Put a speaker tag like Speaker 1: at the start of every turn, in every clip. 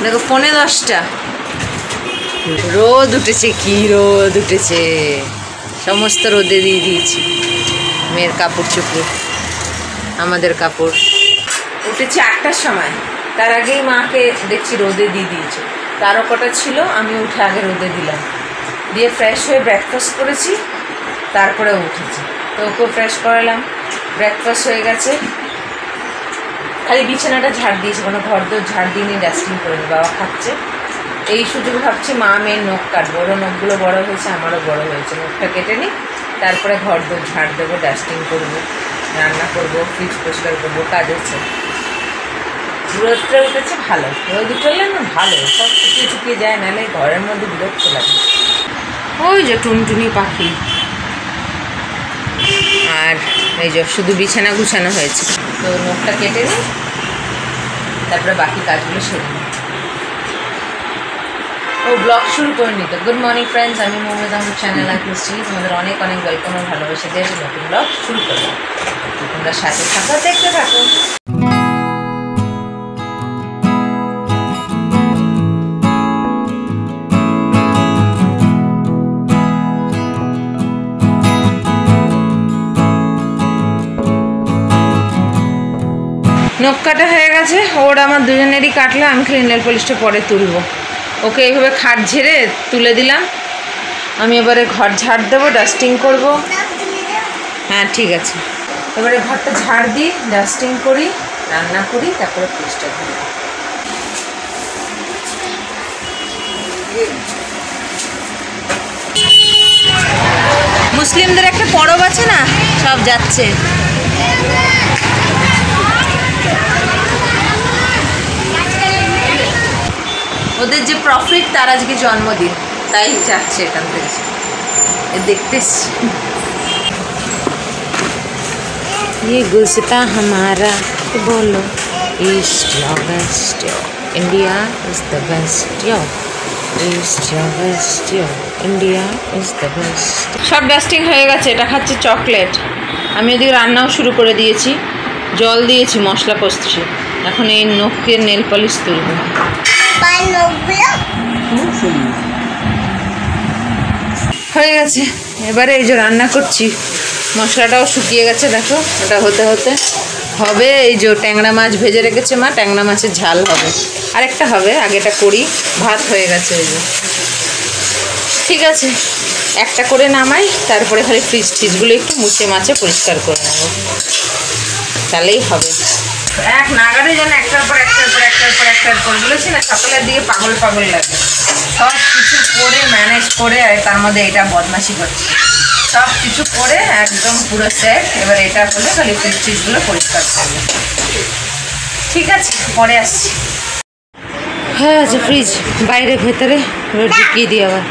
Speaker 1: দেখো 10:45 রোদ উঠেছে, কি রোদ উঠেছে, সমস্ত রোদে দিয়ে দিয়েছি। মেয়ের কাপড় চোপড়, আমাদের কাপড় উঠেছে 8টার সময়, তার আগেই মাকে দেখছি রোদে দিয়ে দিয়েছে। তারও কটা ছিল, আমি উঠে আগে রোদে দিলাম, দিয়ে ফ্রেশ হয়ে ব্রেকফাস্ট করেছি, তারপরে উঠেছি। তো ওকেও ফ্রেশ করালাম, ব্রেকফাস্ট হয়ে গেছে। খালি বিছানাটা ঝাড় দিয়েছে, কোনো ঘর দোর ঝাড় দিইনি, ডাস্টিং করে নি। বাবা খাচ্ছে, এই সুযোগ ভাবছি মা মেয়ের নখ কাটবো। ওরও নখগুলো বড়ো হয়েছে, আমারও বড়ো হয়েছে, নখটা কেটে নিই, তারপরে ঘর দোর ঝাড় দেবো, ডাস্টিং করবো, রান্না করবো, ফ্রিজ পরিষ্কার করবো, কাজ আছে। রোদটা উঠেছে ভালো, রোদ উঠলে না ভালো, সব শুকিয়ে শুকিয়ে যায়, নাহলে ঘরের মধ্যে বিরক্ত লাগে। ওই যে টুনটুনি পাখি, আর এই যে শুধু বিছানা গুছানো হয়েছে। তো নখটা কেটে নিই, তারপরে বাকি কাজগুলো সেরে নিই। ও ব্লগ শুরু করে নিত। গুড মর্নিং ফ্রেন্ডস, আমি মোহাম্মদ আমার চ্যানেল আসছি, তোমাদের অনেক অনেক ওয়েলকাম ও ভালোবাসা দিয়ে নতুন ব্লগ শুরু করলাম। তোমরা সাথে থাকো, দেখতে থাকো। নখ কাটা হয়ে গেছে, ওর আমার দুজনেরই কাটলে, আমি খালি নেল পলিশটা পরে তুলবো। ওকে এইভাবে খাট ঝেড়ে তুলে দিলাম। আমি এবারে ঘর ঝাড় দেবো, ডাস্টিং করব। হ্যাঁ ঠিক আছে, এবারে ঘরটা ঝাড় দিই, ডাস্টিং করি, রান্না করি, তারপরে পরিষ্কার করি। মুসলিমদের একটা পরব আছে না, সব যাচ্ছে। ওদের যে প্রফিট, তার আজকে জন্মদিন, তাই যাচ্ছে এখান থেকে দেখতে। ये गुलसिता हमारा तो बोलो ईस्ट या वेस्ट या इंडिया इज द बेस्ट या ईस्ट या वेस्ट या इंडिया इज द बेस्ट। সব ডাস্টিং হয়ে গেছে, এটা খাচ্ছে চকলেট। আমি এদিকে রান্নাও শুরু করে দিয়েছি, জল দিয়েছি, মশলা কষছি। এখন এই নখের নেল পলিশ তুলব। হয়ে গেছে, এবারে এই যে রান্না করছি, মশলাটাও শুকিয়ে গেছে, দেখো ওটা হতে হতে হবে। এই যে ট্যাংরা মাছ ভেজে রেখেছে মা, ট্যাংরা মাছের ঝাল হবে, আরেকটা হবে, আগেটা করি। ভাত হয়ে গেছে, এই যে ঠিক আছে, একটা করে নামাই, তারপরে খালি ফ্রিজ টিজগুলো একটু মুছে মাছে পরিষ্কার করে নেব, তাহলেই হবে। এক নাগারে যেন একটার পর একটার পর একটার পর একটার পর বলেছি না, সকালের দিকে পাগল পাগল লাগে। সব কিছু করে ম্যানেজ করে, আর তার মধ্যে এটা বদমাশি করছে, সব কিছু করে একদম পুরো সেট। এবার এটা হলে খালি ফ্রিজ টিজগুলো পরিষ্কার করবে। ঠিক আছে, পরে আসছি। হ্যাঁ আছে ফ্রিজ, বাইরে ভেতরে ঢুকিয়ে দিই আবার।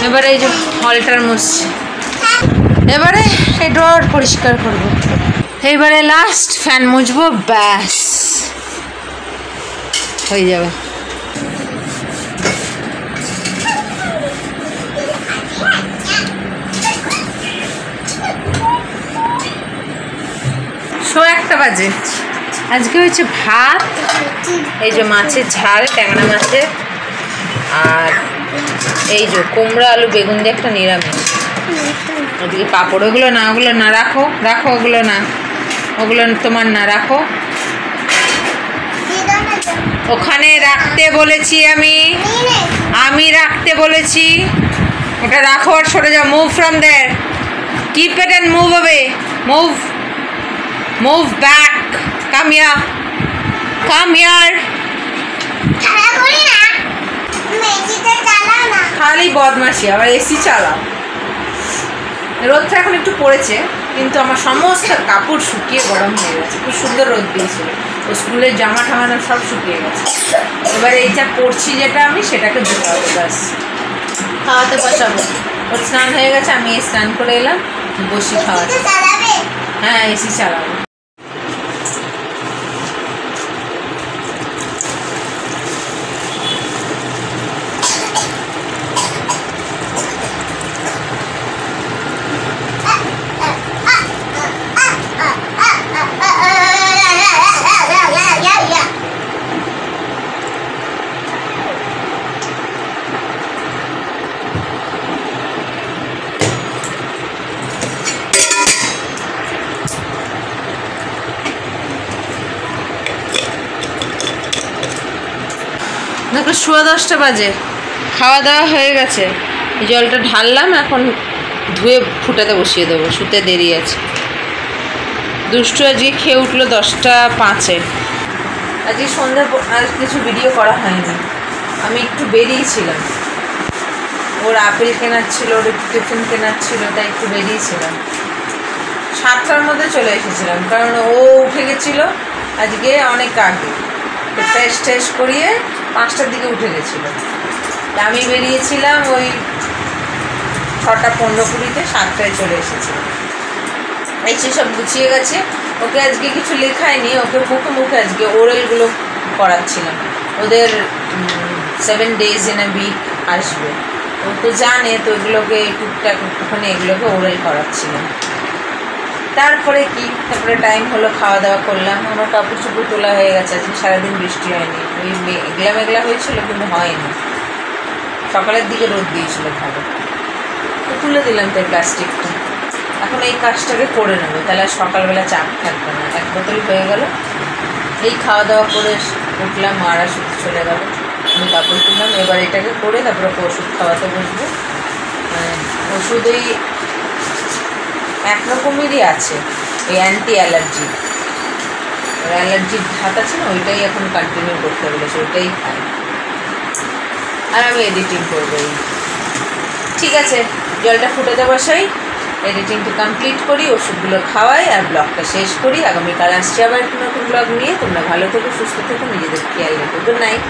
Speaker 1: এবারে এই যে হলটার মুছছি, এবারে এই ড্রয়ার পরিষ্কার করবো, এইবারে লাস্ট ফ্যান মুছবো, ব্যাস হয়ে যাবে। একটা বাজে। আজকে হয়েছে ভাত, এই যে মাছের ঝাল, ট্যাংরা মাছের, আর এই যে কুমড়া আলু বেগুন দিয়ে একটা নিরামিষ। ওদিকে পাঁপড়, ওগুলো না, ওগুলো না, রাখো রাখো, ওগুলো না, ওগুলো তোমার না, রাখো ওখানে রাখতে বলেছি, আমি রাখতে বলেছি, ওটা রাখো আর সরে যাও। Move from there, keep it and move away, move back, come here, come here. খালি বদমাশি, আবার এসি চালাও। রোদটা এখন একটু পড়েছে, কিন্তু আমার সমস্ত কাপড় শুকিয়ে গরম হয়ে গেছে। খুব সুন্দর রোদ দিয়েছিল, ও স্কুলের জামা ঠামানো সব শুকিয়ে গেছে। এবার এইটা পরছি যেটা আমি, সেটাকে ধুতে হবে, ব্যাস খাওয়াতে বসাবো। ওর স্নান হয়ে গেছে, আমি স্নান করে এলাম, বসি খাওয়াতে। হ্যাঁ এসি চালাবো। দেখো 10:15 বাজে, খাওয়া দাওয়া হয়ে গেছে, জলটা ঢাললাম, এখন ধুয়ে ফুটাতে বসিয়ে দেবো, শুতে দেরি আছে। দুষ্টু আজকে খেয়ে উঠলো 10:05। আজকে সন্ধ্যা আর কিছু ভিডিও করা হয়নি, আমি একটু বেরিয়েছিলাম, ওর আপেল কেনার ছিল, ওর একটু টিফিন কেনার ছিল, তাই একটু বেরিয়েছিলাম। 7টার মধ্যে চলে এসেছিলাম, কারণ ও উঠে গেছিলো আজকে অনেক আগে, ফ্রেশ ট্রেশ করিয়ে 5টার দিকে উঠে গেছিলো। আমি বেরিয়েছিলাম ওই 6:15-20 7টায় চলে এসেছিলাম। এসে সব গুছিয়ে গেছে। ওকে আজকে কিছু লেখায়নি, ওকে মুখে মুখে আজকে ওরালগুলো করাচ্ছিলাম। ওদের 7 days in a week আসবে, ও তো জানে, তো এগুলোকে টুকটাক একটুখানি এগুলোকে ওরাল করাচ্ছিলাম। তারপরে টাইম হলো, খাওয়া দাওয়া করলাম। আমার কাপড় চোপড় তোলা হয়ে গেছে, আজকে সারাদিন বৃষ্টি হয়নি, ওই মেঘলা মেঘলা হয়েছিল কিন্তু হয়নি। সকালের দিকে রোদ দিয়েছিল ভালো, তো তুলে দিলাম তাই প্লাস্টিকটা। এখন এই কাজটাকে করে নেবো, তাহলে আর সকালবেলা চাপ থাকবে না। 1 বোতল হয়ে গেল। এই খাওয়া দাওয়া করে উঠলাম, মারা শুধু চলে গেল, আমি কাপড় তুললাম। এবার এটাকে করে তারপরে ওষুধ খাওয়াতে বসবো। ওষুধ ওই 1 রকমেরই আছে, ওই অ্যান্টি অ্যালার্জি, ওর অ্যালার্জির ধাত আছে না, ওইটাই এখন কন্টিনিউ করতে বলেছে, ওইটাই খাই। আর আমি এডিটিং করবো। ঠিক আছে, জলটা ফুটাতে বসাই, এডিটিংটা কমপ্লিট করি, ওষুধগুলো খাওয়াই, আর ব্লগটা শেষ করি। আগামীকাল আসছি আবার একটা নতুন ব্লগ নিয়ে। তোমরা ভালো থেকো, সুস্থ থেকো, নিজেদের খেয়াল রেখো। Good night.